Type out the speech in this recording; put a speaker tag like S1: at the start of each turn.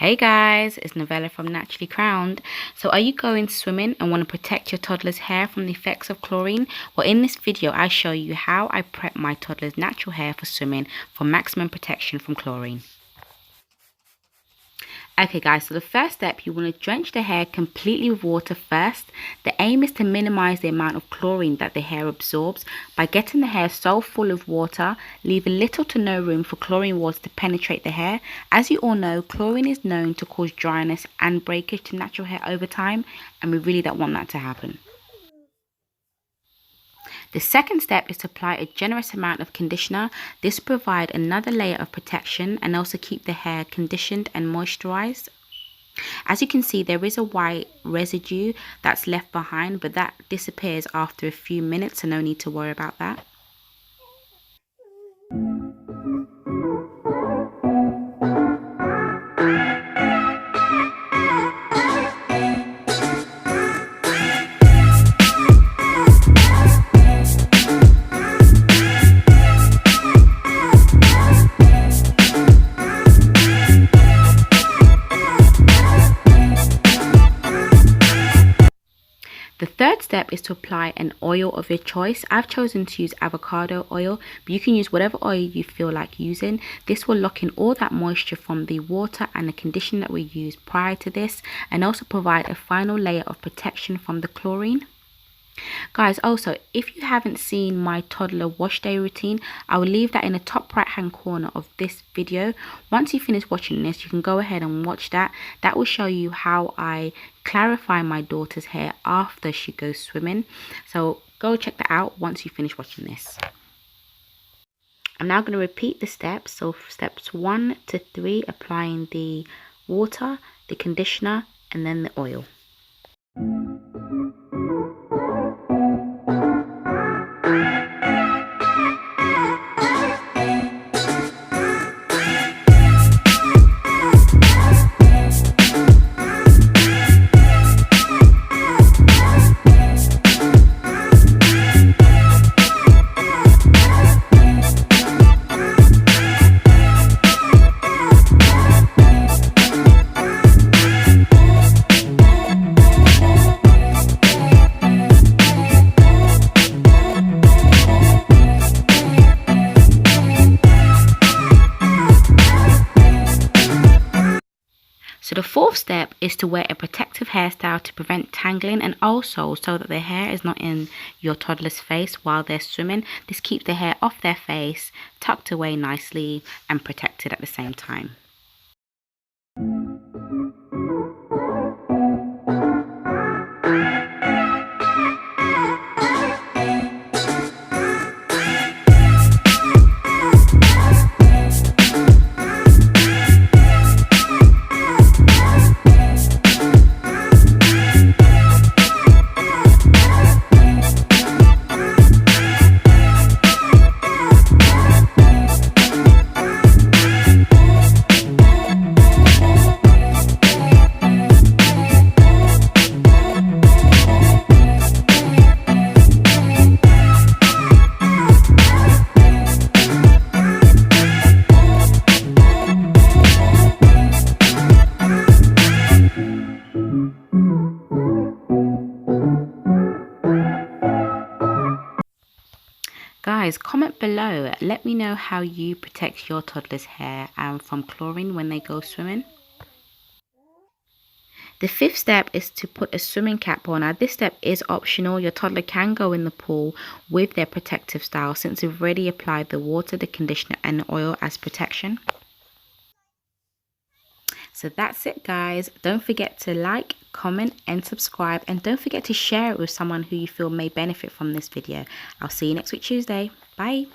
S1: Hey guys, it's Novella from Naturally Crowned. So are you going swimming and want to protect your toddler's hair from the effects of chlorine? Well, in this video, I show you how I prep my toddler's natural hair for swimming for maximum protection from chlorine. Okay guys, so the first step, you want to drench the hair completely with water first. The aim is to minimize the amount of chlorine that the hair absorbs by getting the hair so full of water, leaving little to no room for chlorine water to penetrate the hair. As you all know, chlorine is known to cause dryness and breakage to natural hair over time, and we really don't want that to happen. The second step is to apply a generous amount of conditioner. This will provide another layer of protection and also keep the hair conditioned and moisturized. As you can see, there is a white residue that's left behind, but that disappears after a few minutes, so no need to worry about that. The third step is to apply an oil of your choice. I've chosen to use avocado oil, but you can use whatever oil you feel like using. This will lock in all that moisture from the water and the conditioner that we used prior to this, and also provide a final layer of protection from the chlorine. Guys, also, if you haven't seen my toddler wash day routine, I will leave that in the top right hand corner of this video. Once you finish watching this, you can go ahead and watch that. That will show you how I clarify my daughter's hair after she goes swimming. So go check that out once you finish watching this. I'm now going to repeat the steps. So steps 1 to 3, applying the water, the conditioner, and then the oil. So the fourth step is to wear a protective hairstyle to prevent tangling, and also so that the hair is not in your toddler's face while they're swimming. This keeps the hair off their face, tucked away nicely and protected at the same time. Guys, comment below. Let me know how you protect your toddler's hair from chlorine when they go swimming. The fifth step is to put a swimming cap on. Now, this step is optional. Your toddler can go in the pool with their protective style since we've already applied the water, the conditioner, and the oil as protection. So that's it, guys. Don't forget to like, comment, and subscribe. And don't forget to share it with someone who you feel may benefit from this video. I'll see you next week, Tuesday. Bye.